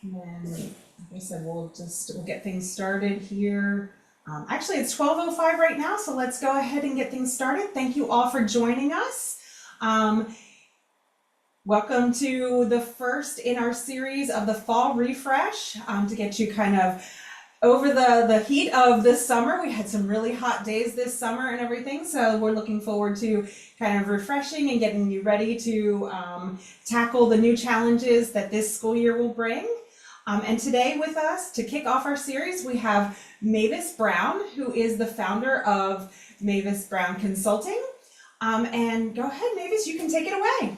And then, like I said, we'll get things started here. Actually, it's 12:05 right now, so let's go ahead and get things started. Thank you all for joining us. Um, Welcome to the first in our series of the fall refresh, to get you kind of over the heat of this summer. We had some really hot days this summer and everything, so we're looking forward to kind of refreshing and getting you ready to tackle the new challenges that this school year will bring. And today with us to kick off our series, we have Mavis Brown, who is the founder of Mavis Brown Consulting. And go ahead, Mavis, you can take it away.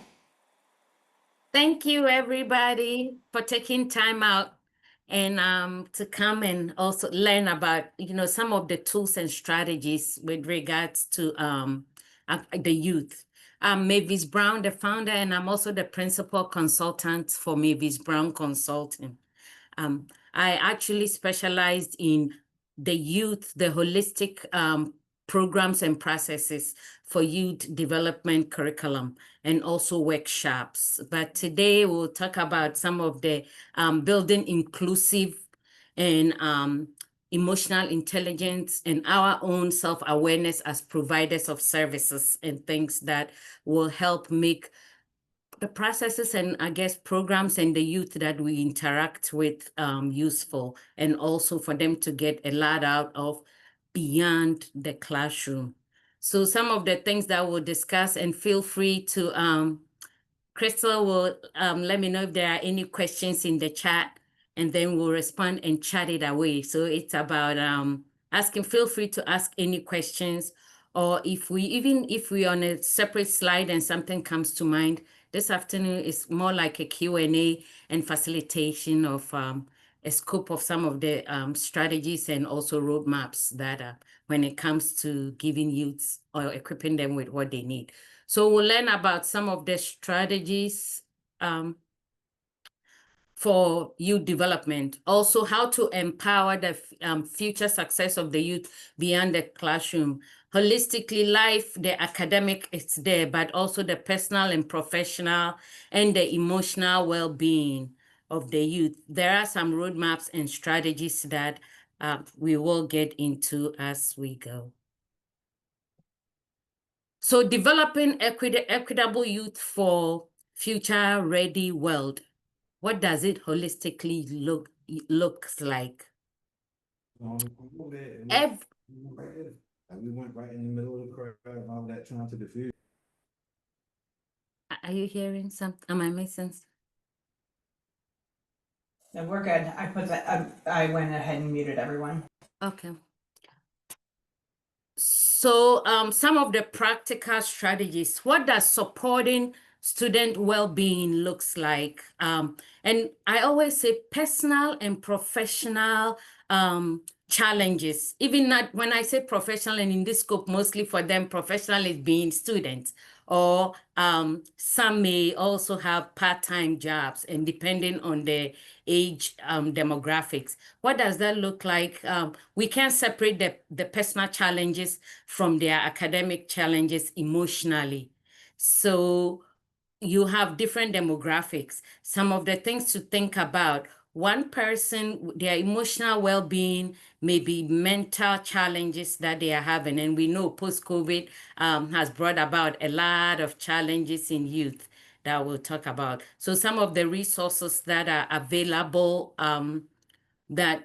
Thank you, everybody, for taking time out and to come and also learn about, some of the tools and strategies with regards to the youth. I'm Mavis Brown, the founder, and I'm also the principal consultant for Mavis Brown Consulting. I actually specialized in the youth, the holistic programs and processes for youth development curriculum and also workshops. But today we'll talk about some of the building inclusive and emotional intelligence and our own self-awareness as providers of services and things that will help make the processes and I guess programs and the youth that we interact with useful, and also for them to get a lot out of beyond the classroom. So some of the things that we'll discuss, and feel free to Crystal will let me know if there are any questions in the chat, and then we'll respond and chat it away. So it's about asking, feel free to ask any questions, or if we're on a separate slide and something comes to mind, this afternoon is more like a Q&A and facilitation of a scope of some of the strategies and also roadmaps that when it comes to giving youths or equipping them with what they need. So we'll learn about some of the strategies for youth development, also how to empower the future success of the youth beyond the classroom. Holistically, life, the academic is there, but also the personal and professional and the emotional well-being of the youth. There are some roadmaps and strategies that we will get into as we go. So developing equitable youth for future-ready world. What does it holistically looks like? We went right in the middle of the crowd and all that trying to defuse. Are you hearing something? Am I missing? No, we're good. I went ahead and muted everyone. Okay. So some of the practical strategies, what does supporting student well-being looks like? And I always say personal and professional challenges, even not when I say professional, and in this scope, mostly for them, professional is being students, or some may also have part-time jobs, and depending on the age demographics. What does that look like? We can separate the personal challenges from their academic challenges emotionally. So you have different demographics. Some of the things to think about: one person, their emotional well-being, maybe mental challenges that they are having. And we know post-COVID has brought about a lot of challenges in youth that we'll talk about. So some of the resources that are available that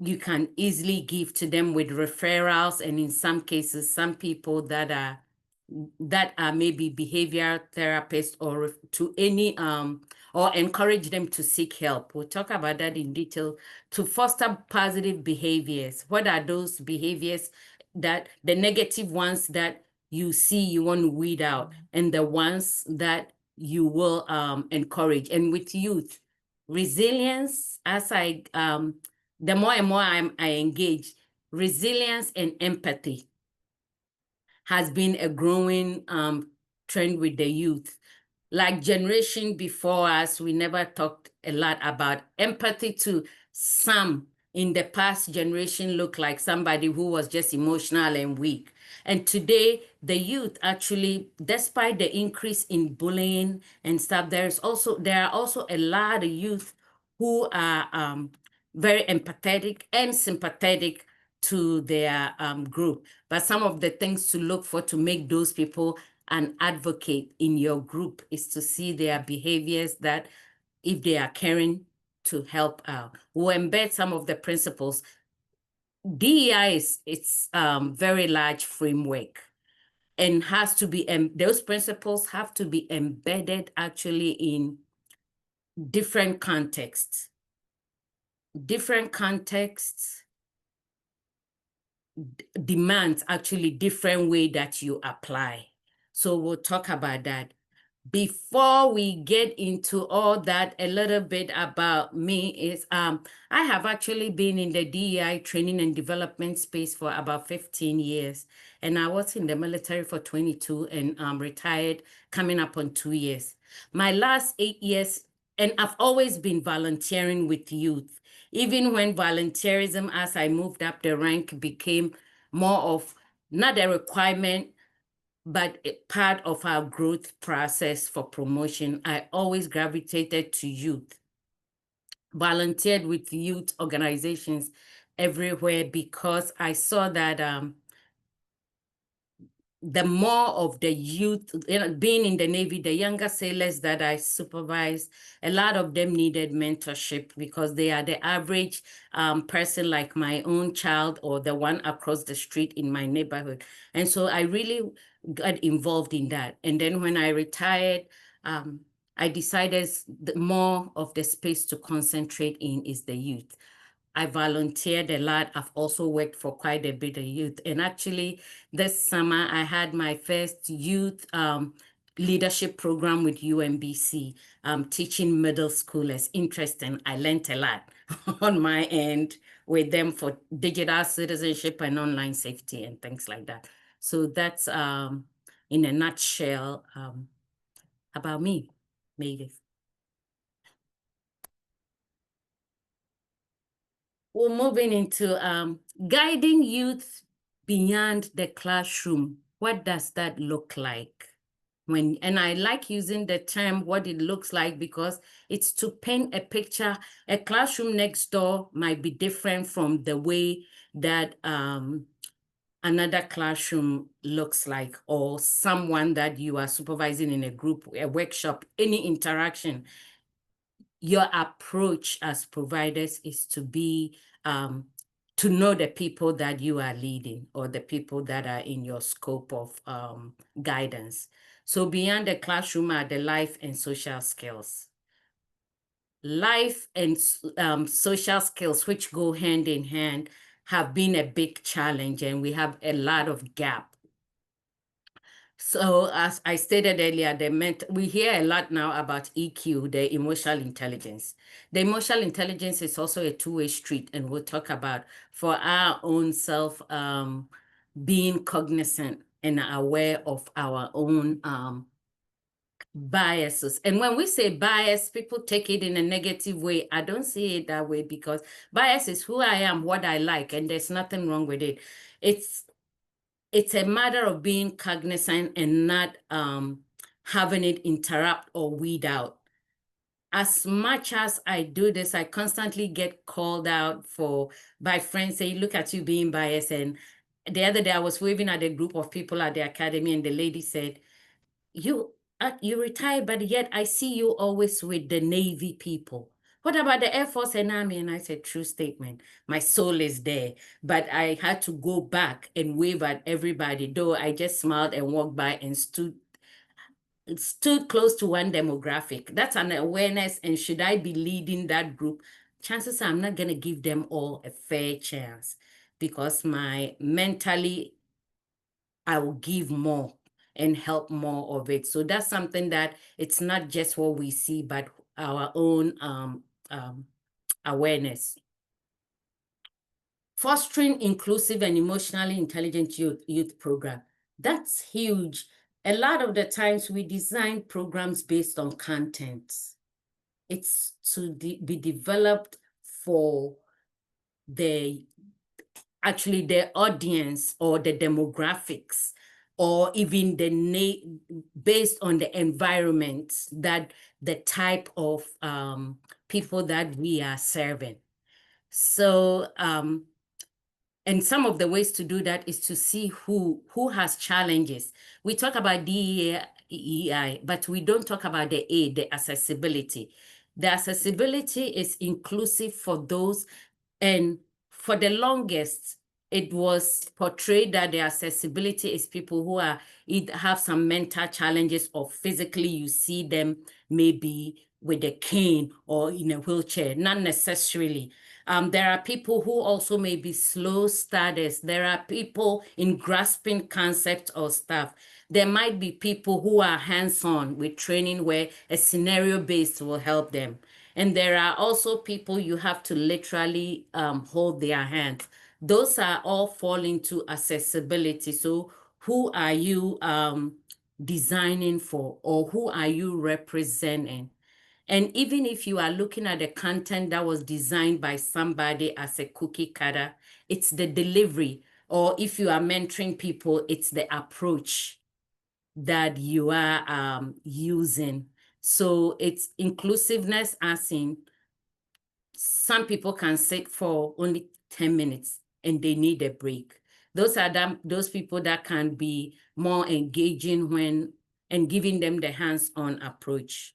you can easily give to them with referrals, and in some cases, some people that are maybe behavioral therapists, or to any or encourage them to seek help. We'll talk about that in detail. To foster positive behaviors. What are those behaviors, that the negative ones that you see you want to weed out, and the ones that you will encourage? And with youth, resilience, as the more and more I engage, resilience and empathy has been a growing trend with the youth. Like generation before us, we never talked a lot about empathy. To some in the past generation looked like somebody who was just emotional and weak. And today, the youth actually, despite the increase in bullying and stuff, there are also a lot of youth who are very empathetic and sympathetic to their group. But some of the things to look for to make those people an advocate in your group is to see their behaviors, that if they are caring, to help out. We'll embed some of the principles. DEI is it's very large framework and has to be, those principles have to be embedded actually in different contexts. Different contexts demands actually different way that you apply. So we'll talk about that. Before we get into all that, a little bit about me is I have actually been in the DEI training and development space for about 15 years. And I was in the military for 22 and retired coming up on 2 years. My last 8 years, and I've always been volunteering with youth. Even when volunteerism, as I moved up the rank, became more of not a requirement, but part of our growth process for promotion, I always gravitated to youth. Volunteered with youth organizations everywhere because I saw that the more of the youth, being in the Navy, the younger sailors that I supervised, a lot of them needed mentorship because they are the average person like my own child or the one across the street in my neighborhood. And so I really got involved in that. And then when I retired, I decided more of the space to concentrate in is the youth. I volunteered a lot. I've also worked for quite a bit of youth. And actually, this summer, I had my first youth leadership program with UMBC, teaching middle schoolers. Interesting. I learned a lot on my end with them for digital citizenship and online safety and things like that. So that's in a nutshell about me, Mavis. We're moving into guiding youth beyond the classroom. What does that look like? And I like using the term what it looks like because it's to paint a picture. A classroom next door might be different from the way that another classroom looks like, or someone that you are supervising in a group, a workshop, any interaction. Your approach as providers is to be to know the people that you are leading or the people that are in your scope of guidance. So beyond the classroom are the life and social skills. Life and social skills, which go hand in hand, have been a big challenge, and we have a lot of gap. So as I stated earlier, we hear a lot now about EQ, the emotional intelligence. The emotional intelligence is also a two-way street, and we'll talk about for our own self being cognizant and aware of our own biases. And when we say bias, people take it in a negative way. I don't see it that way because bias is who I am, what I like, and there's nothing wrong with it. It's a matter of being cognizant and not having it interrupt or weed out. As much as I do this, I constantly get called out by friends saying, look at you being biased. And the other day I was waving at a group of people at the academy and the lady said, you retired, but yet I see you always with the Navy people. What about the Air Force and Army? And I said, true statement. My soul is there. But I had to go back and wave at everybody, though I just smiled and walked by and stood close to one demographic. That's an awareness. And should I be leading that group? Chances are I'm not going to give them all a fair chance because mentally, I will give more and help more of it. So that's something that it's not just what we see, but our own awareness. Fostering inclusive and emotionally intelligent youth program. That's huge. A lot of the times we design programs based on content. It's to be developed for the audience or the demographics or even based on the environment that the type of people that we are serving. So, and some of the ways to do that is to see who has challenges. We talk about DEI, but we don't talk about the A, the accessibility. The accessibility is inclusive for those, and for the longest, it was portrayed that the accessibility is people who are either have some mental challenges, or physically you see them maybe with a cane or in a wheelchair. Not necessarily. There are people who also may be slow starters. There are people in grasping concepts or stuff. There might be people who are hands-on with training where a scenario-based will help them. And there are also people you have to literally hold their hands. Those are all fall into accessibility. So who are you designing for, or who are you representing? And even if you are looking at the content that was designed by somebody as a cookie cutter, it's the delivery. Or if you are mentoring people, it's the approach that you are using. So it's inclusiveness, as in some people can sit for only 10 minutes and they need a break. Those are those people that can be more engaging when and giving them the hands-on approach.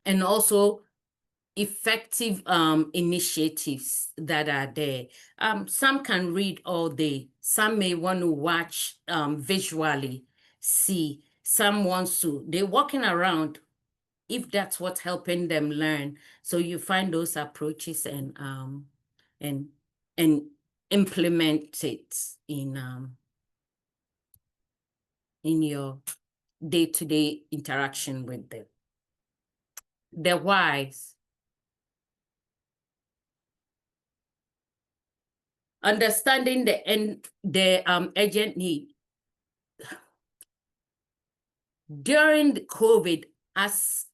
And also effective initiatives that are there. Some can read all day. Some may want to watch visually, see. Some wants to, they're walking around, if that's what's helping them learn. So you find those approaches and implement it in your day-to-day interaction with them. The whys. Understanding the urgent need. During the COVID, as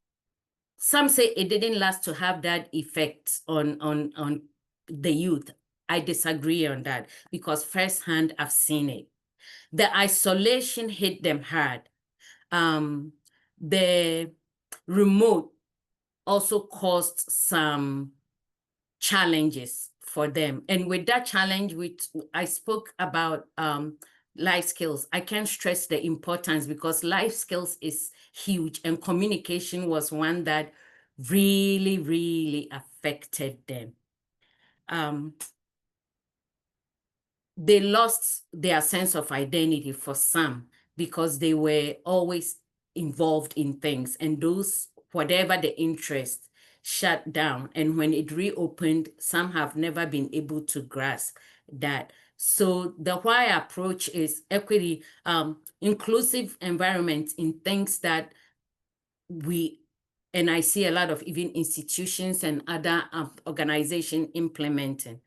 some say, it didn't last to have that effect on the youth. I disagree on that, because firsthand I've seen it. The isolation hit them hard. The remote also caused some challenges for them. And with that challenge, I spoke about life skills. I can't stress the importance, because life skills is huge, and communication was one that really, really affected them. They lost their sense of identity for some, because they were always involved in things, and those, whatever the interest, shut down. And when it reopened, some have never been able to grasp that. So the why approach is equity, inclusive environment in things that and I see a lot of even institutions and other organizations implementing.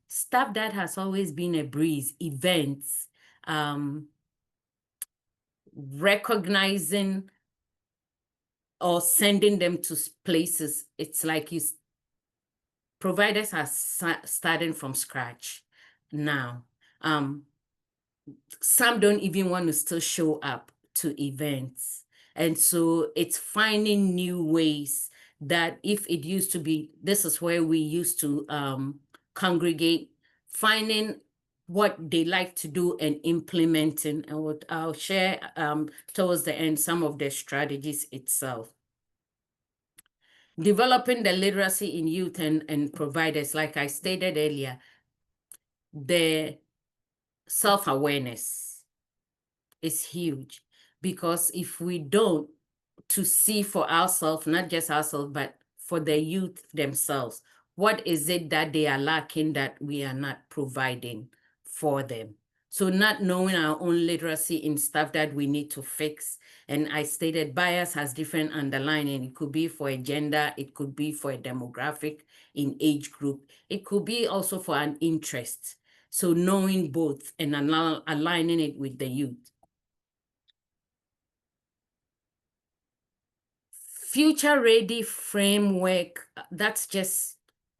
Stuff that has always been a breeze, events, recognizing or sending them to places. It's like providers are starting from scratch now. Some don't even want to still show up to events. And so it's finding new ways that, if it used to be, this is where we used to congregate, finding what they like to do and implementing. And what I'll share towards the end, some of the strategies itself. Developing the literacy in youth and providers, like I stated earlier, the self-awareness is huge, because if we don't to see for ourselves, not just ourselves, but for the youth themselves, what is it that they are lacking that we are not providing for them? So not knowing our own literacy in stuff that we need to fix. And I stated bias has different underlying. It could be for a gender, it could be for a demographic in age group. It could be also for an interest. So knowing both and aligning it with the youth. Future ready framework, that's just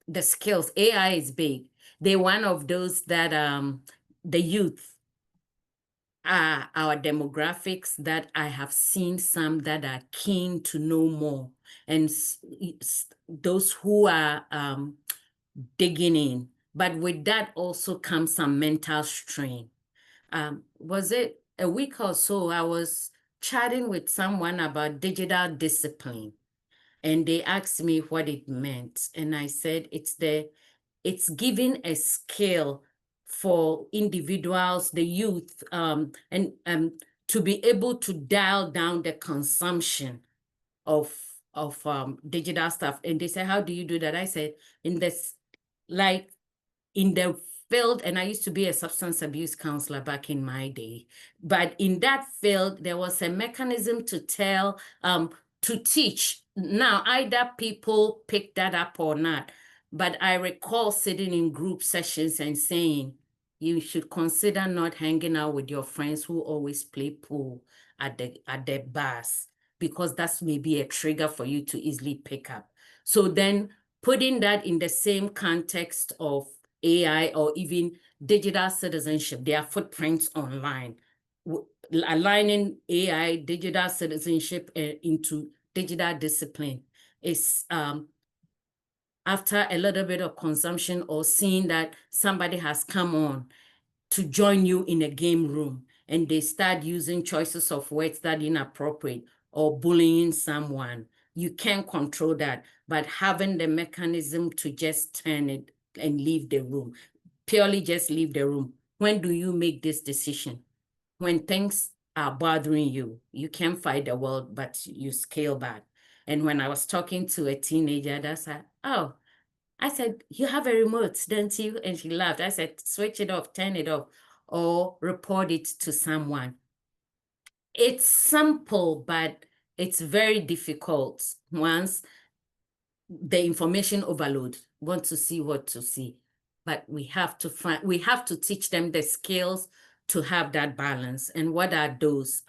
the skills. AI is big. They're one of those that the youth are our demographics that I have seen some that are keen to know more, and those who are digging in. But with that also comes some mental strain. Was it a week or so, I was chatting with someone about digital discipline, and they asked me what it meant. And I said, it's giving a skill for individuals, the youth, and to be able to dial down the consumption of digital stuff. And they said, how do you do that? I said, in this, like in the field, and I used to be a substance abuse counselor back in my day, but in that field, there was a mechanism to tell, to teach. Now, either people pick that up or not, but I recall sitting in group sessions and saying, you should consider not hanging out with your friends who always play pool at the bars, because that's maybe a trigger for you to easily pick up. So then putting that in the same context of AI or even digital citizenship, their footprints online, aligning AI, digital citizenship into digital discipline is after a little bit of consumption or seeing that somebody has come on to join you in a game room and they start using choices of words that are inappropriate or bullying someone. You can't control that, but having the mechanism to just turn it and leave the room, purely just leave the room. When do you make this decision? When things are bothering you, you can't fight the world, but you scale back. And when I was talking to a teenager, that said, oh, I said, you have a remote, don't you? And she laughed. I said, switch it off, turn it off, or report it to someone. It's simple, but it's very difficult once the information overload, want to see what to see. But we have to teach them the skills to have that balance. And what are those?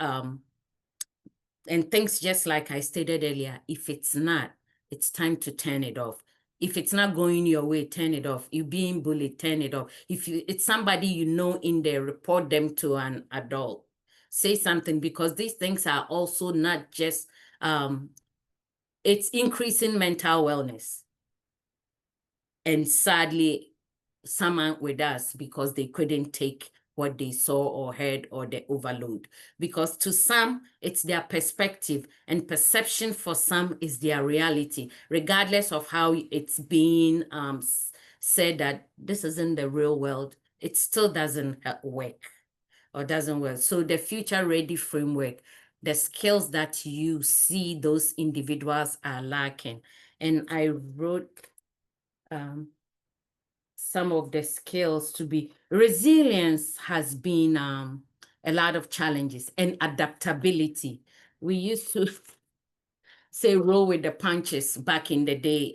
And things just like I stated earlier, if it's not, it's time to turn it off. If it's not going your way, turn it off. You're being bullied, turn it off. If it's somebody you know in there, report them to an adult. Say something, because these things are also not just, it's increasing mental wellness. And sadly, some aren't with us because they couldn't take what they saw or heard or the overload. Because to some, it's their perspective, and perception for some is their reality, regardless of how it's being said that this isn't the real world. It still doesn't work or doesn't work. So the Future Ready framework, the skills that you see those individuals are lacking. And I wrote some of the skills to be resilience has been a lot of challenges, and adaptability. We used to say roll with the punches back in the day.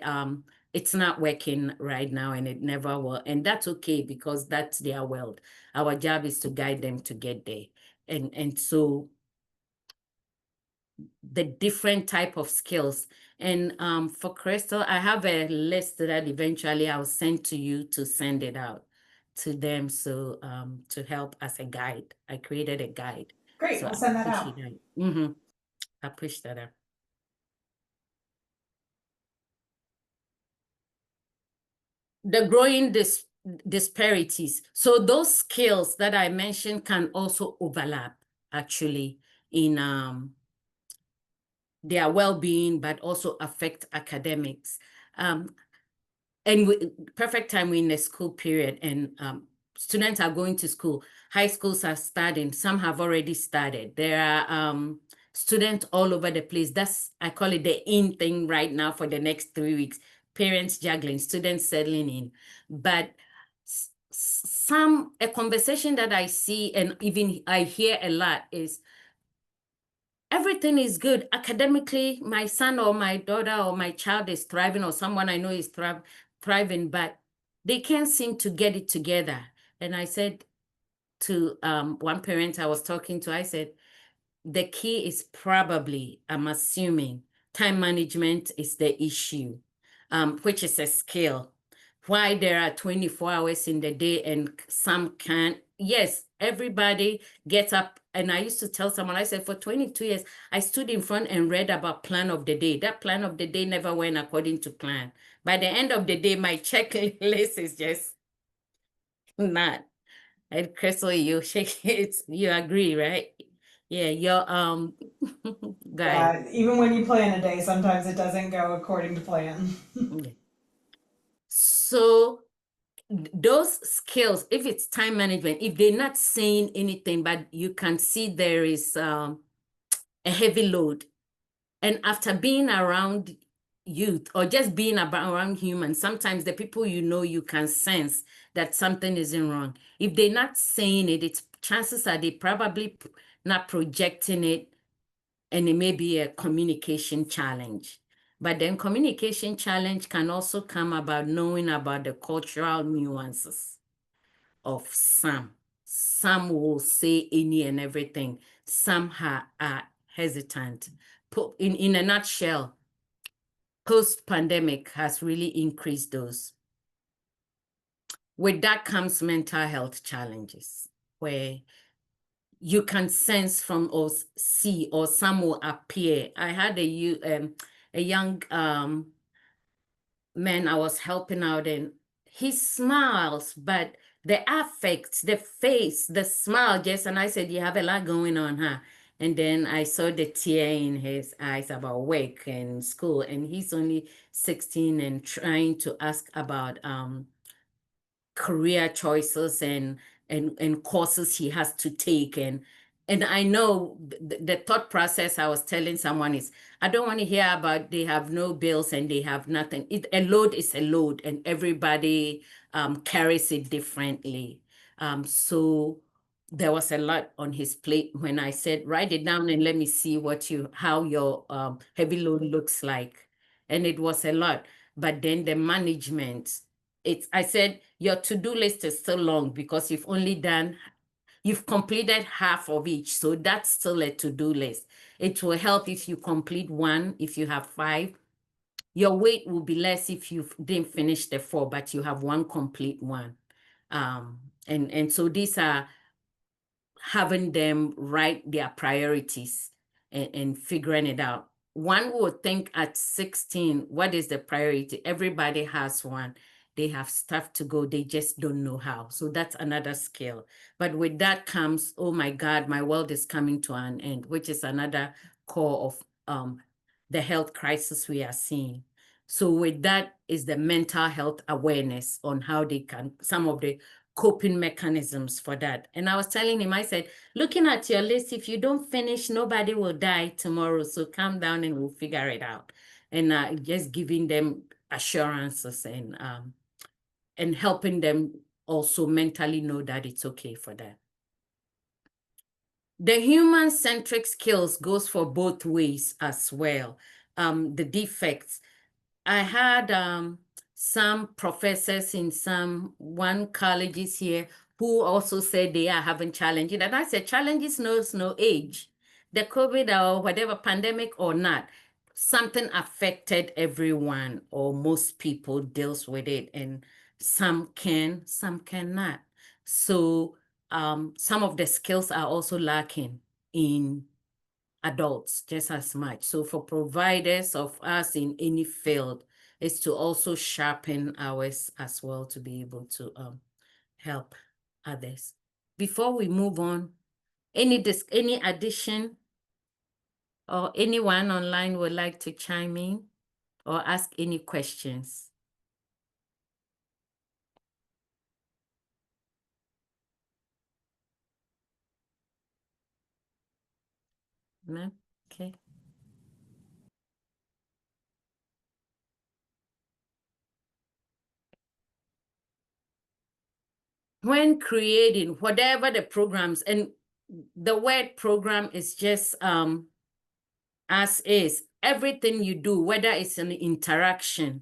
It's not working right now, and it never will. And that's okay, because that's their world. Our job is to guide them to get there. And so the different type of skills. And for Crystal, I have a list that eventually I'll send to you to send it out to them. So to help as a guide, I created a guide. Great, So we'll send that out. I push that out. The growing disparities. So those skills that I mentioned can also overlap actually in their well-being, but also affect academics. And perfect time, we're in the school period, and students are going to school. High schools are starting. Some have already started. There are students all over the place. I call it the in thing right now for the next 3 weeks. Parents juggling, students settling in. But a conversation that I see and even I hear a lot is, everything is good academically. My son or my daughter or my child is thriving, or someone I know is thriving, but they can't seem to get it together. And I said to one parent I was talking to, I said, the key is probably, I'm assuming, time management is the issue, which is a skill. Why there are 24 hours in the day and some can't, yes, everybody gets up. And I used to tell someone, I said, for 22 years, I stood in front and read about plan of the day. That plan of the day never went according to plan. By the end of the day, my checklist is just not. And Crystal, you shake it. You agree, right? Yeah, your guy. Yeah, even when you plan a day, sometimes it doesn't go according to plan. So those skills, if it's time management, if they're not saying anything, but you can see there is a heavy load. And after being around youth or just being around humans, sometimes the people you know, you can sense that something isn't wrong. If they're not saying it, it's chances are they probably not projecting it, and it may be a communication challenge. But then communication challenge can also come about knowing about the cultural nuances of some. Some will say any and everything. Some are hesitant. In a nutshell, post-pandemic has really increased those. With that comes mental health challenges, where you can sense from or see, or some will appear. I had a young man I was helping out, and he smiles, but the affect, the face, the smile, just, and I said, you have a lot going on, huh? And then I saw the tear in his eyes about work and school, and he's only 16 and trying to ask about career choices and courses he has to take. And I know the thought process I was telling someone is, I don't want to hear about they have no bills and they have nothing. A load is a load, and everybody carries it differently. So there was a lot on his plate when I said, write it down and let me see how your heavy load looks like. And it was a lot. But then the management, I said, your to-do list is still long because you've completed half of each. So that's still a to-do list. It will help if you complete one, if you have 5. Your weight will be less if you didn't finish the 4, but you have one complete one. And so these are having them write their priorities and figuring it out. One would think at 16, what is the priority? Everybody has one. They have stuff to go. They just don't know how. So that's another skill. But with that comes, oh my God, my world is coming to an end, which is another core of the health crisis we are seeing. So with that is the mental health awareness on how they can, some of the coping mechanisms for that. And I was telling him, I said, looking at your list, if you don't finish, nobody will die tomorrow. So calm down and we'll figure it out. And just giving them assurances and helping them also mentally know that it's okay for that. The human-centric skills goes for both ways as well. The defects. I had some professors in one colleges here who also said they are having challenges. And I said, challenges knows no age. The COVID or whatever, pandemic or not, something affected everyone or most people deals with it. And some can, some cannot. So some of the skills are also lacking in adults just as much. So for providers of us in any field, is to also sharpen ours as well to be able to help others. Before we move on, any addition or anyone online would like to chime in or ask any questions? No? Okay. When creating whatever the programs, and the word program is just as is, everything you do, whether it's an interaction,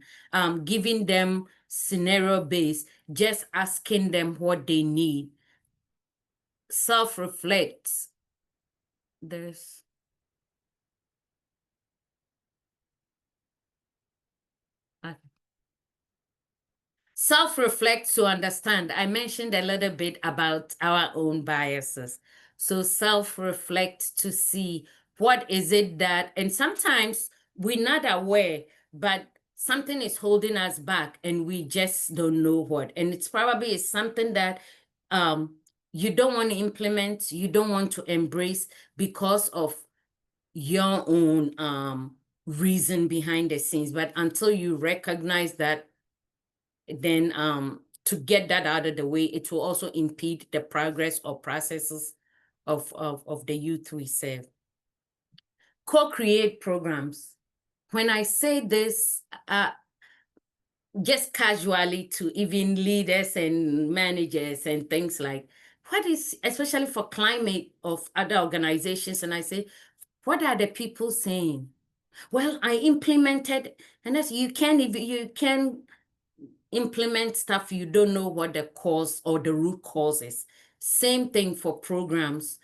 giving them scenario based, just asking them what they need, self-reflect. Self-reflect to understand. I mentioned a little bit about our own biases. So self-reflect to see what is it that, and sometimes we're not aware, but something is holding us back and we just don't know what. And it's probably is something that you don't want to implement, you don't want to embrace because of your own reason behind the scenes. But until you recognize that, then to get that out of the way, it will also impede the progress or processes of the youth we serve. Co-create programs. When I say this, just casually to even leaders and managers and things like, what is, especially for climate of other organizations, and I say, what are the people saying? Well, I implemented, and that's, you can implement stuff, you don't know what the cause or the root cause is. Same thing for programs.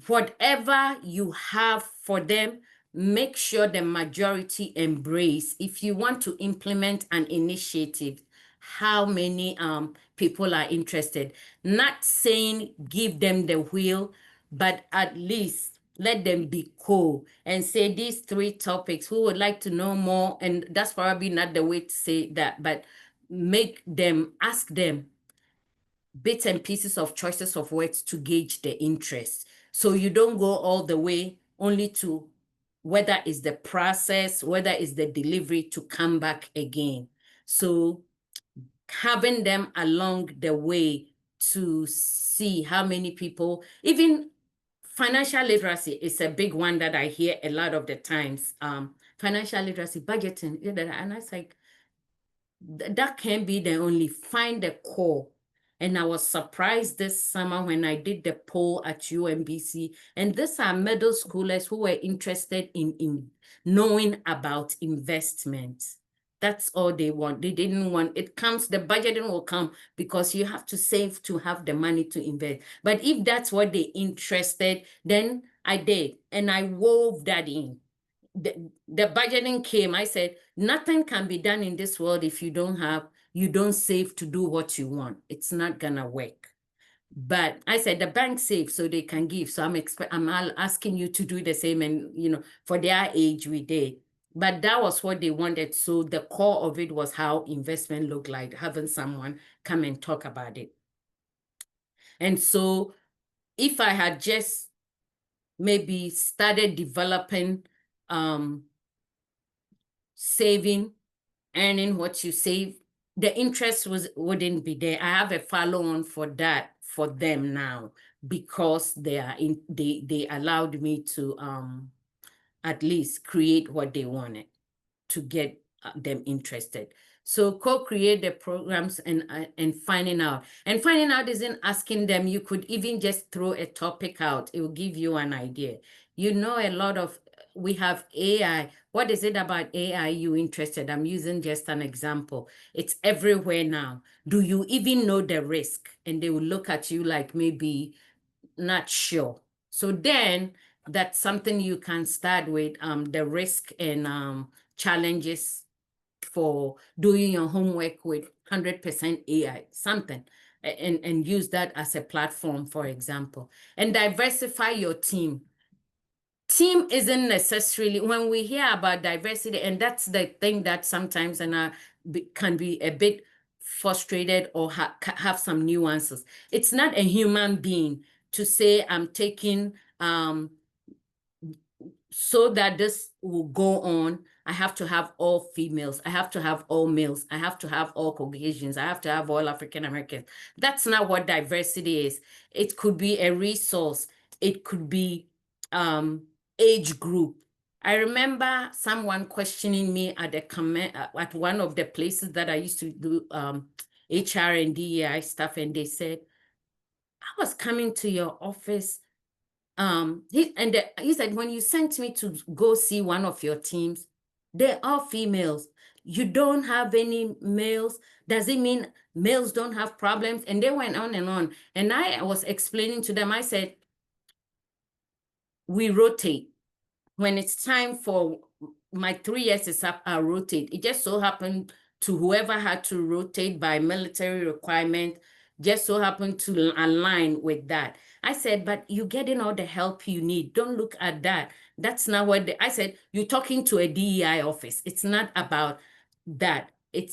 Whatever you have for them, make sure the majority embrace. If you want to implement an initiative, how many people are interested? Not saying give them the wheel, but at least let them be cool and say these 3 topics, who would like to know more? And that's probably not the way to say that, but make them, ask them bits and pieces of choices of words to gauge the interest. So you don't go all the way only to whether it's the process, whether it's the delivery to come back again. So having them along the way to see how many people, even financial literacy is a big one that I hear a lot of the times. Financial literacy, budgeting, and I was like, that can't be the only, find the core. And I was surprised this summer when I did the poll at UMBC. And these are middle schoolers who were interested in knowing about investment. That's all they want. They didn't want, it comes, the budgeting will come because you have to save to have the money to invest. But if that's what they're interested, then I did. And I wove that in. The budgeting came, I said, nothing can be done in this world if you don't save to do what you want. It's not gonna work. But I said the bank saves so they can give. So I'm asking you to do the same, and for their age we did. But that was what they wanted. So the core of it was how investment looked like, having someone come and talk about it. And so if I had just maybe started developing saving, earning what you save, the interest wouldn't be there. I have a follow-on for that for them now because they allowed me to at least create what they wanted to get them interested. So co-create the programs and finding out. And finding out isn't asking them. You could even just throw a topic out. It will give you an idea. A lot of, we have AI. What is it about AI you interested? I'm using just an example. It's everywhere now. Do you even know the risk? And they will look at you like maybe not sure. So then that's something you can start with, the risk and challenges for doing your homework with 100% AI, something, and use that as a platform, for example. And diversify your team. Team isn't necessarily, when we hear about diversity, and that's the thing that sometimes can be a bit frustrated or have some nuances. It's not a human being to say I'm taking so that this will go on, I have to have all females, I have to have all males, I have to have all Caucasians, I have to have all African Americans. That's not what diversity is. It could be a resource. It could be age group. I remember someone questioning me at one of the places that I used to do HR and DEI stuff, and they said, I was coming to your office. He said, when you sent me to go see one of your teams, they're all females. You don't have any males. Does it mean males don't have problems? And they went on and on. And I was explaining to them, I said, we rotate. When it's time for my 3 years is up, I rotate. It just so happened to whoever had to rotate by military requirement, just so happened to align with that. I said, but you're getting all the help you need. Don't look at that. That's not what I said. You're talking to a DEI office. It's not about that. It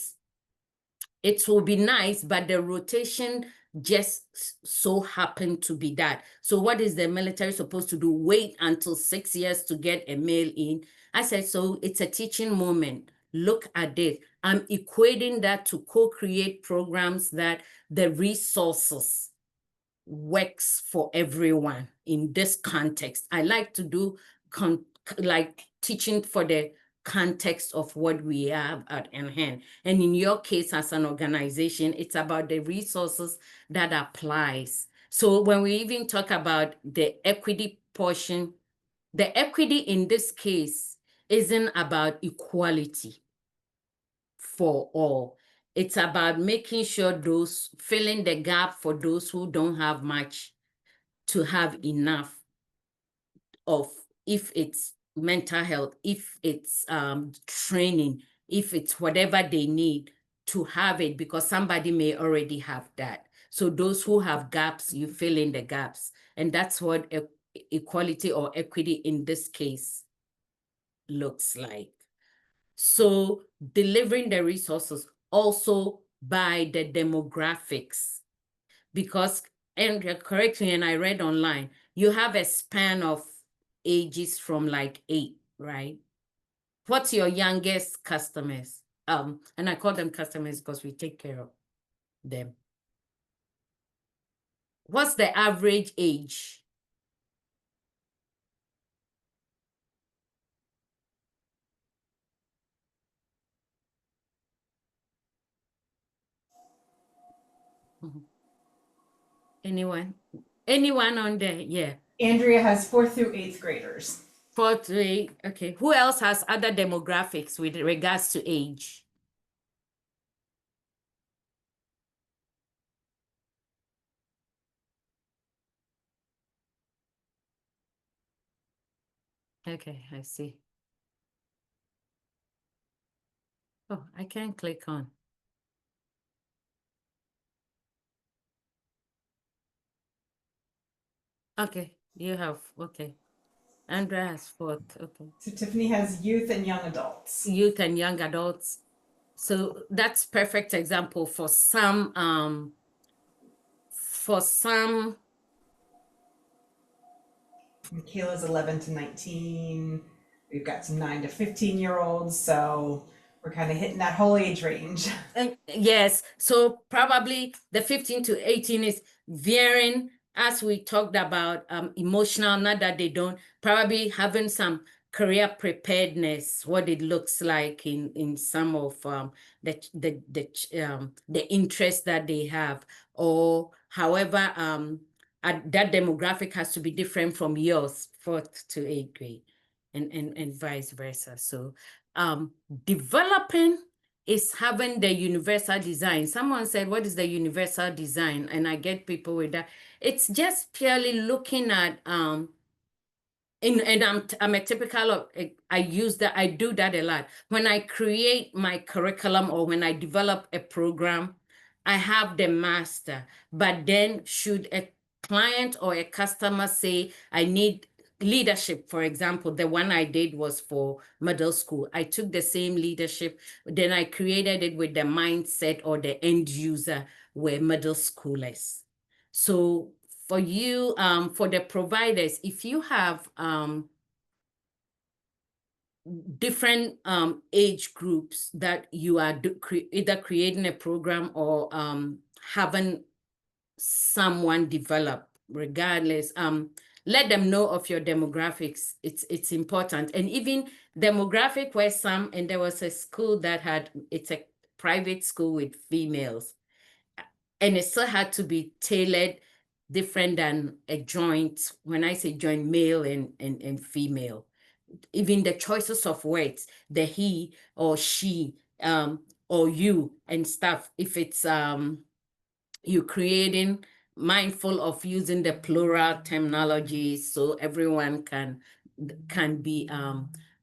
will be nice, but the rotation just so happened to be that. So what is the military supposed to do? Wait until 6 years to get a male in? I said, so it's a teaching moment. Look at it. I'm equating that to co-create programs that the resources works for everyone in this context. I like to do like teaching for the context of what we have at hand. And in your case, as an organization, it's about the resources that applies. So when we even talk about the equity portion, the equity in this case isn't about equality for all. It's about making sure those filling the gap for those who don't have much to have enough of, if it's mental health, if it's training, if it's whatever they need to have it, because somebody may already have that. So those who have gaps, you fill in the gaps. And that's what equality or equity in this case looks like. So delivering the resources also by the demographics, because, and correct me, and I read online, you have a span of ages from like 8, right? What's your youngest customers? And I call them customers because we take care of them. What's the average age? Anyone? Anyone on there? Yeah. Andrea has 4th through 8th graders. 4th to 8. Okay. Who else has other demographics with regards to age? Okay, I see. Oh, I can't click on. Okay, you have, okay. Andrea has 4th, okay. So Tiffany has youth and young adults. Youth and young adults. So that's perfect example for some Michaela's 11 to 19. We've got some 9 to 15-year-olds. So we're kind of hitting that whole age range. yes, so probably the 15 to 18 is varying, as we talked about, emotional, not that they don't, probably having some career preparedness, what it looks like in some of the interest that they have, or however that demographic has to be different from yours, 4th to 8th grade, and vice versa. So developing is having the universal design. Someone said, what is the universal design? And I get people with that. It's just purely looking at and I'm a typical of, I do that a lot. When I create my curriculum or when I develop a program, I have the master. But then should a client or a customer say, I need leadership, for example, the one I did was for middle school. I took the same leadership, then I created it with the mindset or the end user were middle schoolers. So for you, for the providers, if you have different age groups that you are either creating a program or having someone develop, regardless, let them know of your demographics. It's important. And even demographic where some, and there was a school that had, it's a private school with females, and it still had to be tailored different than a joint. When I say joint, male and female, even the choices of words, the he or she, or you and stuff, if it's you creating, mindful of using the plural terminology so everyone can be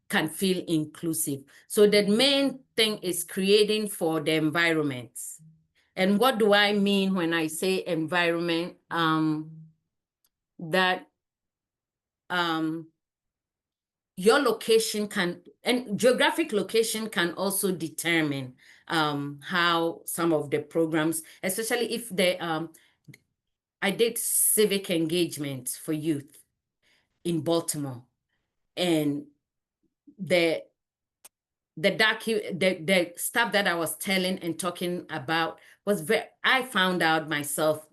can feel inclusive. So the main thing is creating for the environments. And what do I mean when I say environment? That your location can, and geographic location can also determine how some of the programs, especially if they, I did civic engagement for youth in Baltimore, and the the stuff that I was telling and talking about was I found out myself,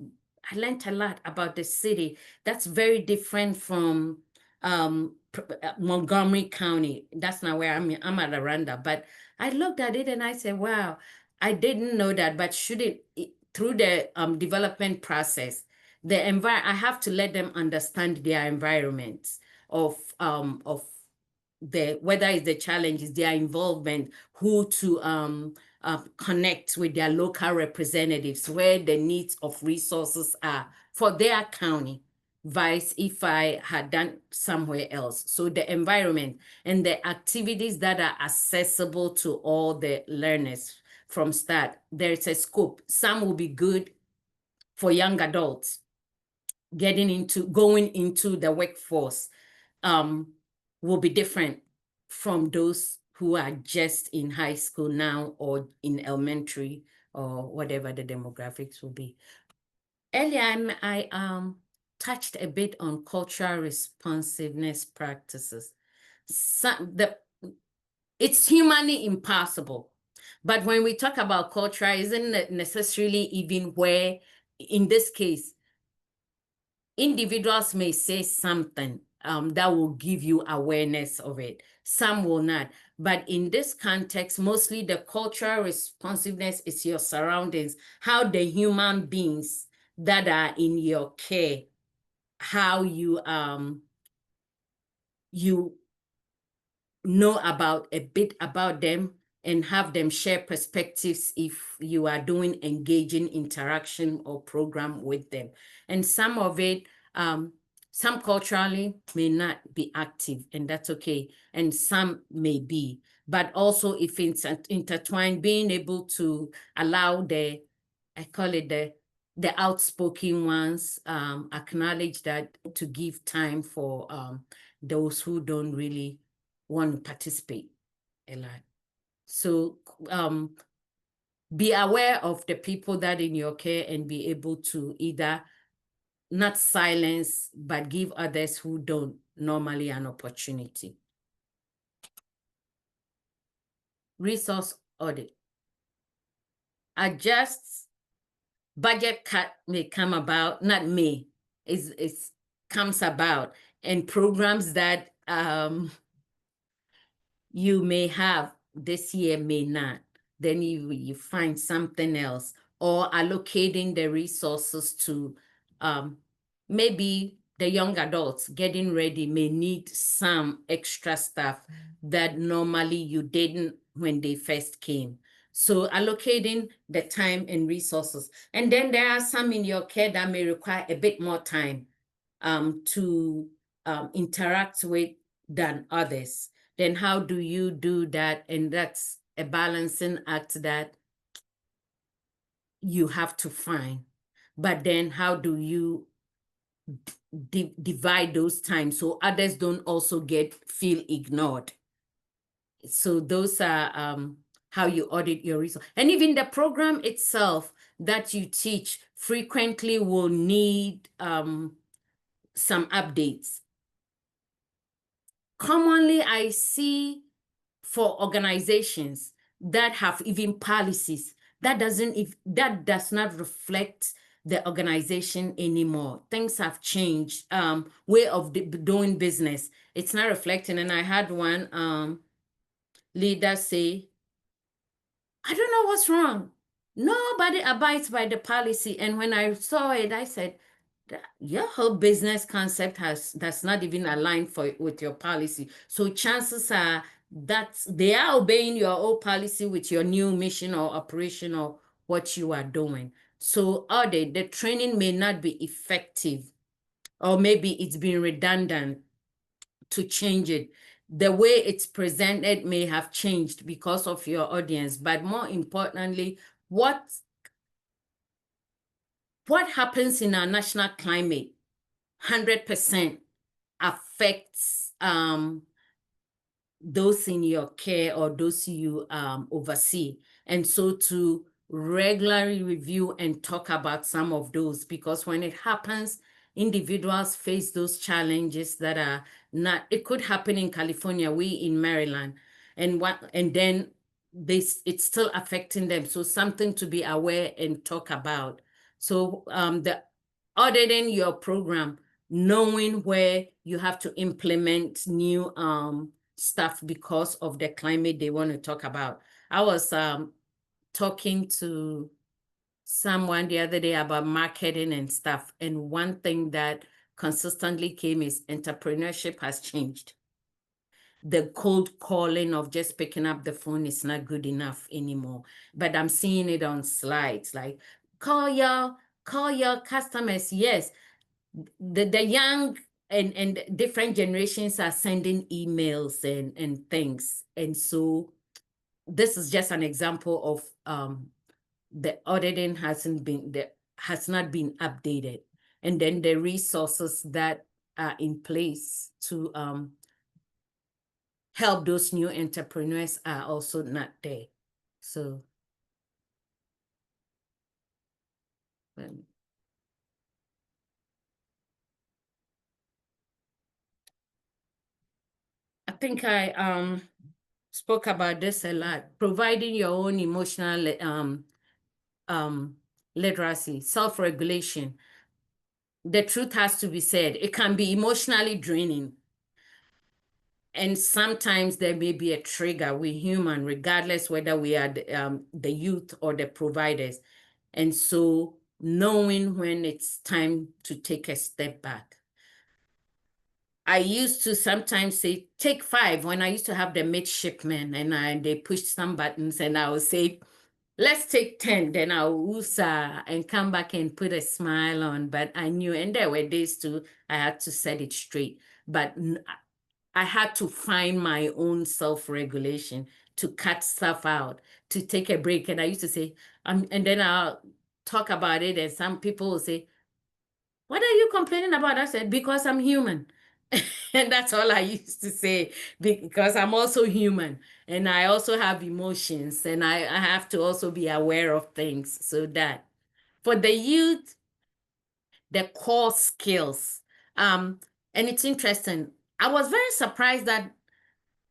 I learned a lot about the city. That's very different from Montgomery County. That's not where I'm at Aranda, but I looked at it and I said, wow, I didn't know that, but through the development process, I have to let them understand their environments of whether it's the challenges, their involvement, who to connect with their local representatives, where the needs of resources are for their county, vice if I had done somewhere else. So the environment and the activities that are accessible to all the learners from start, there's a scope. Some will be good for young adults going into the workforce. Will be different from those who are just in high school now or in elementary or whatever the demographics will be. Earlier, I touched a bit on cultural responsiveness practices. It's humanly impossible. But when we talk about culture, isn't it necessarily even where, in this case, individuals may say something that will give you awareness of it. Some will not. But in this context, mostly the cultural responsiveness is your surroundings, how the human beings that are in your care, how you know about a bit about them and have them share perspectives if you are doing engaging interaction or program with them. And some of it, some culturally may not be active, and that's okay. And some may be, but also if it's intertwined, being able to allow I call it the outspoken ones, acknowledge that, to give time for those who don't really want to participate a lot. So be aware of the people that in your care and be able to either not silence, but give others who don't normally an opportunity. Resource audit. Adjust budget cut may come about, not may, it comes about, and programs that you may have this year may not. Then you find something else, or allocating the resources to maybe the young adults getting ready may need some extra stuff that normally you didn't when they first came. So allocating the time and resources. And then there are some in your care that may require a bit more time to interact with than others. Then how do you do that? And that's a balancing act that you have to find. But then how do you divide those times so others don't also feel ignored? So those are how you audit your resource. And even the program itself that you teach frequently will need some updates. Commonly, I see for organizations that have even policies that does not reflect the organization anymore. Things have changed. Way of doing business, it's not reflecting. And I had one leader say, I don't know what's wrong. Nobody abides by the policy. And when I saw it, I said, your whole business concept that's not even aligned with your policy. So chances are that they are obeying your old policy with your new mission or operation or what you are doing. So the training may not be effective, or maybe it's been redundant to change it. the way it's presented may have changed because of your audience, but more importantly, what happens in our national climate 100% affects those in your care or those you oversee. And so to regularly review and talk about some of those, because when it happens, individuals face those challenges that are not, it could happen in California, we in Maryland, and then it's still affecting them. So something to be aware and talk about. So the auditing your program, knowing where you have to implement new stuff because of the climate they want to talk about. I was talking to someone the other day about marketing and stuff, and one thing that consistently came is entrepreneurship has changed. The cold calling of just picking up the phone is not good enough anymore. But I'm seeing it on slides like call your customers. Yes, the young and different generations are sending emails and things. And so this is just an example of the auditing has not been updated. And then the resources that are in place to help those new entrepreneurs are also not there. So I think I spoke about this a lot. Providing your own emotional literacy, self-regulation. The truth has to be said. It can be emotionally draining. And sometimes there may be a trigger. We're human, regardless whether we are the youth or the providers. And so knowing when it's time to take a step back. I used to sometimes say, take 5 when I used to have the midshipmen and they pushed some buttons and I would say, let's take 10, then I'll woosah and come back and put a smile on. But I knew, and there were days too, I had to set it straight. But I had to find my own self-regulation to cut stuff out, to take a break. And I used to say, and then I'll talk about it, and some people will say, what are you complaining about? I said, because I'm human. And that's all I used to say, because I'm also human and I also have emotions and I have to also be aware of things. So that for the youth, the core skills, and it's interesting. I was very surprised that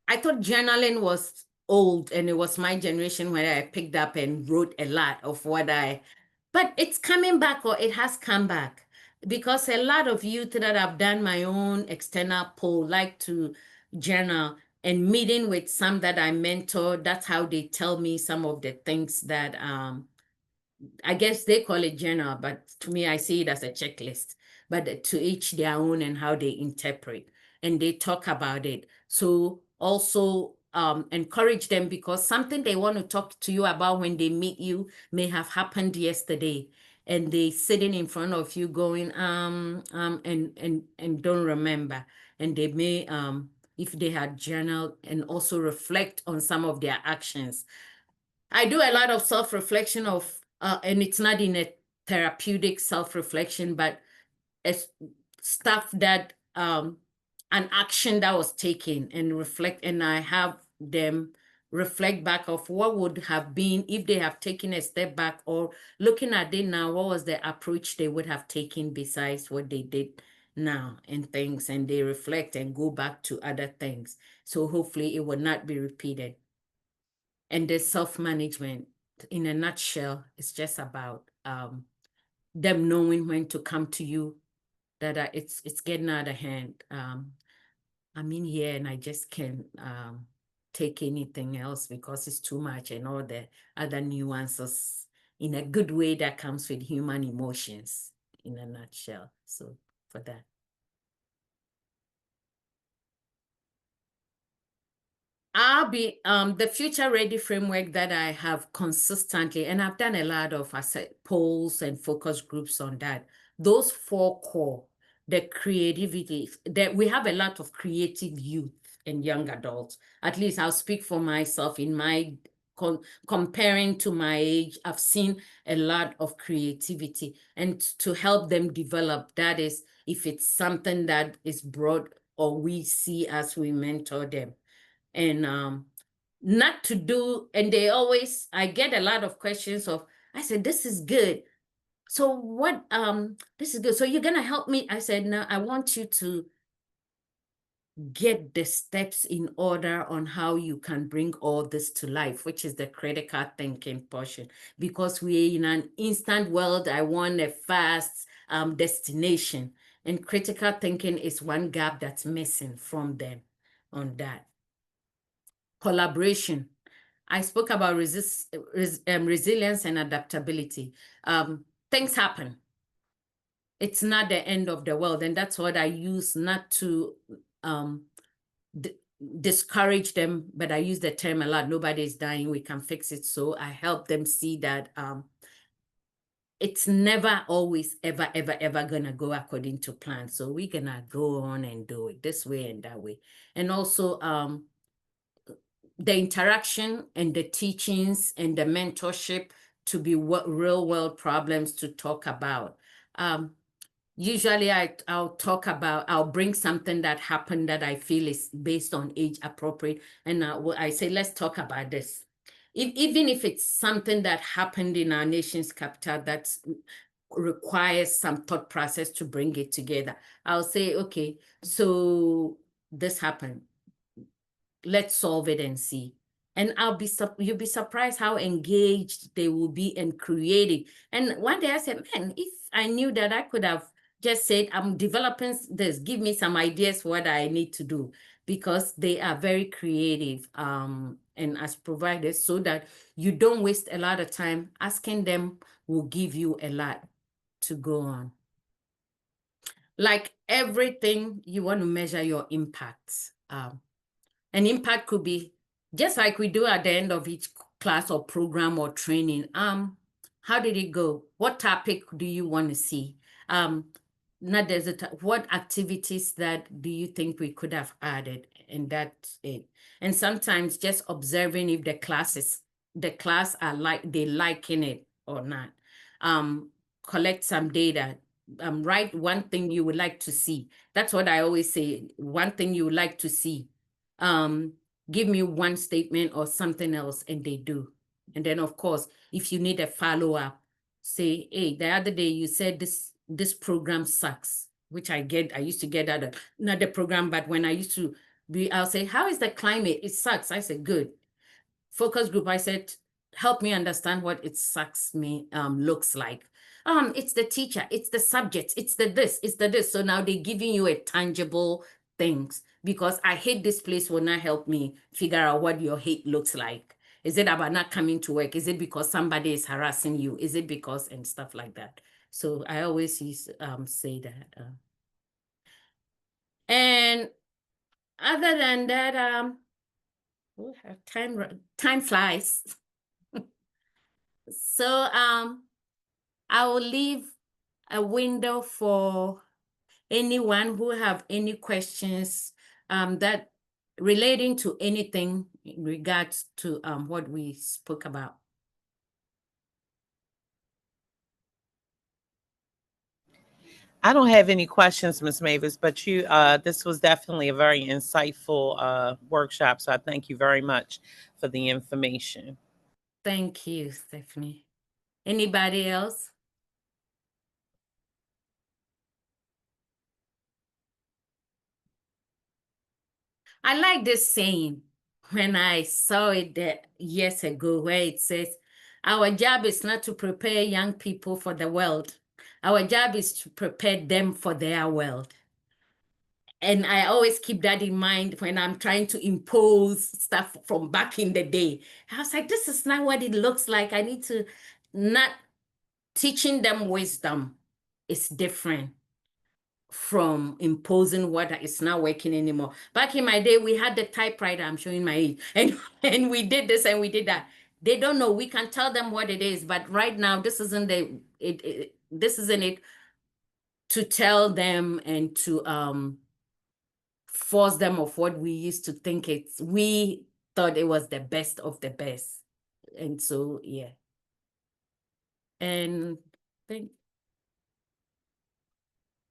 I thought journaling was old and it was my generation where I picked up and wrote a lot of what but it's coming back, or it has come back. Because a lot of youth that I've done my own external poll like to journal, and meeting with some that I mentor, that's how they tell me some of the things that I guess they call it journal, but to me, I see it as a checklist, but to each their own and how they interpret, and they talk about it. So also encourage them, because something they want to talk to you about when they meet you may have happened yesterday, and they sitting in front of you going, and don't remember. And they may, if they had journaled, and also reflect on some of their actions. I do a lot of self-reflection of, and it's not in a therapeutic self-reflection, but it's stuff that, an action that was taken, and reflect, and I have them reflect back of what would have been if they have taken a step back, or looking at it now, what was the approach they would have taken besides what they did now and things, and they reflect and go back to other things. So hopefully it will not be repeated. And the self-management, in a nutshell, is just about them knowing when to come to you, that it's getting out of hand. I'm in here and I just can't take anything else because it's too much, and all the other nuances in a good way that comes with human emotions, in a nutshell. So for that. I'll be the Future Ready framework that I have consistently, and I've done a lot of polls and focus groups on that. Those 4 core, the creativity, that we have a lot of creative youth and young adults. At least I'll speak for myself. In my comparing to my age, I've seen a lot of creativity, and to help them develop, that is, if it's something that is brought or we see as we mentor them. And not to do, and they always, I get a lot of questions of, I said, this is good. So what, this is good. So you're gonna help me? I said, no, I want you to get the steps in order on how you can bring all this to life, which is the critical thinking portion. Because we're in an instant world, I want a fast destination. And critical thinking is one gap that's missing from them on that. Collaboration. I spoke about resilience and adaptability. Things happen. It's not the end of the world. And that's what I use, not to discourage them, but I use the term a lot. Nobody's dying, we can fix it. So I help them see that it's never always ever gonna go according to plan. So we're gonna go on and do it this way and that way. And also the interaction and the teachings and the mentorship to be real world problems to talk about. Usually I'll bring something that happened that I feel is based on age appropriate. And I say, let's talk about this. Even if it's something that happened in our nation's capital that requires some thought process to bring it together, I'll say, okay, so this happened. Let's solve it and see. And you'll be surprised how engaged they will be and creative. And one day I said, man, if I knew that, I could have just said, I'm developing this, give me some ideas what I need to do, because they are very creative and as providers, so that you don't waste a lot of time. Asking them will give you a lot to go on. Like everything, you want to measure your impacts. An impact could be just like we do at the end of each class or program or training. How did it go? What topic do you want to see? What activities that do you think we could have added? And that's it. And sometimes just observing if the class are they liking it or not. Collect some data. Write one thing you would like to see. That's what I always say. One thing you would like to see. Give me one statement or something else, and they do. And then, of course, if you need a follow-up, say, hey, the other day you said this program sucks, which I used to get out of not the program, but when I used to I'll say, how is the climate? It sucks. I said, good. Focus group, I said, help me understand what it sucks looks like. It's the teacher, it's the subject, it's the this. So now they're giving you a tangible things, because I hate this place will not help me figure out what your hate looks like. Is it about not coming to work? Is it because somebody is harassing you? Is it because, and stuff like that. So I always say that. And other than that, time flies. So I will leave a window for anyone who have any questions that relating to anything in regards to what we spoke about. I don't have any questions, Ms. Mavis, but you this was definitely a very insightful workshop. So I thank you very much for the information. Thank you, Stephanie. Anybody else? I like this saying when I saw it years ago, where it says, our job is not to prepare young people for the world. Our job is to prepare them for their world. And I always keep that in mind when I'm trying to impose stuff from back in the day. I was like, this is not what it looks like. I need to not teaching them wisdom is different from imposing what is not working anymore. Back in my day, we had the typewriter, I'm showing my age, and we did this and we did that. They don't know. We can tell them what it is, but right now, this isn't it to tell them and to force them of what we used to think we thought it was the best of the best. And so, yeah. And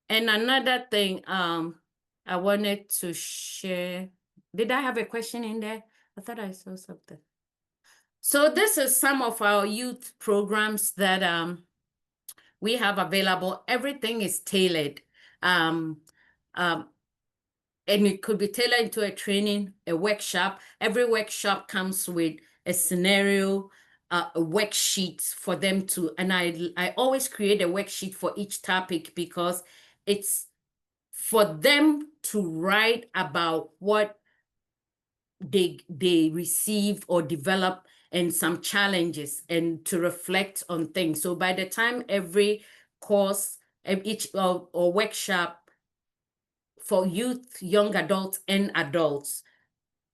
another thing, I wanted to share. Did I have a question in there? I thought I saw something. So this is some of our youth programs that we have available. Everything is tailored. And it could be tailored into a training, a workshop. Every workshop comes with a scenario, a worksheet for them to, and I always create a worksheet for each topic because it's for them to write about what they receive or develop and some challenges and to reflect on things. So by the time every course, each or workshop for youth, young adults and adults,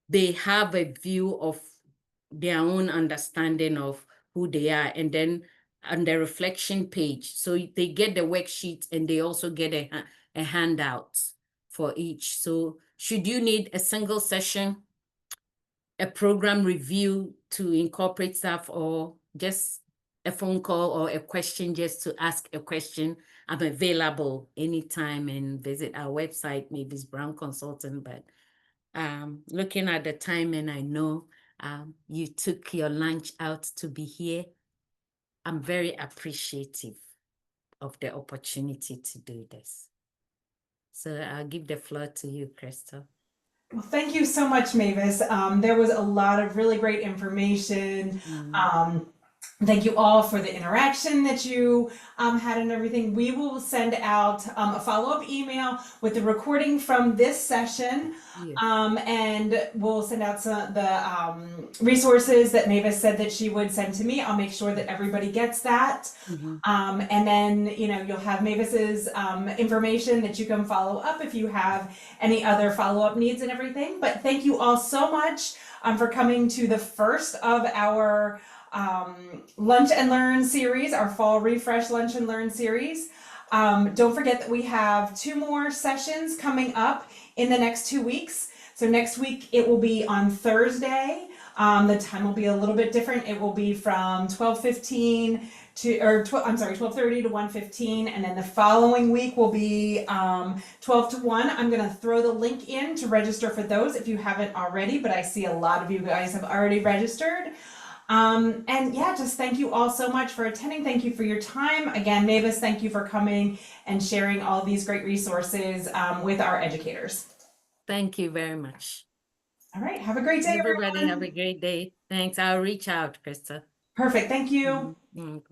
they have a view of their own understanding of who they are, and then on the reflection page. So they get the worksheet and they also get a handout for each. So should you need a single session, a program review to incorporate stuff, or just a phone call or a question just to ask a question, I'm available anytime, and visit our website, Mavis Brown Consultant. But looking at the time, and I know you took your lunch out to be here, I'm very appreciative of the opportunity to do this. So I'll give the floor to you, Crystal. Well, thank you so much, Mavis. There was a lot of really great information. Thank you all for the interaction that you had and everything. We will send out a follow-up email with the recording from this session. Yeah. And we'll send out some the resources that Mavis said that she would send to me. I'll make sure that everybody gets that. And then, you know, you'll have Mavis's information that you can follow up if you have any other follow-up needs and everything. But thank you all so much for coming to the first of our Lunch and Learn series, our fall refresh Lunch and Learn series. Don't forget that we have 2 more sessions coming up in the next 2 weeks. So next week it will be on Thursday. The time will be a little bit different. It will be from 12:15 to, or 12:30 to 1:15, and then the following week will be 12 to 1. I'm gonna throw the link in to register for those if you haven't already, but I see a lot of you guys have already registered. And yeah, just thank you all so much for attending. Thank you for your time. Again, Mavis, thank you for coming and sharing all these great resources with our educators. Thank you very much. All right, have a great day, Everybody everyone. have a great day. Thanks. I'll reach out, Krista. Perfect, thank you. Mhm.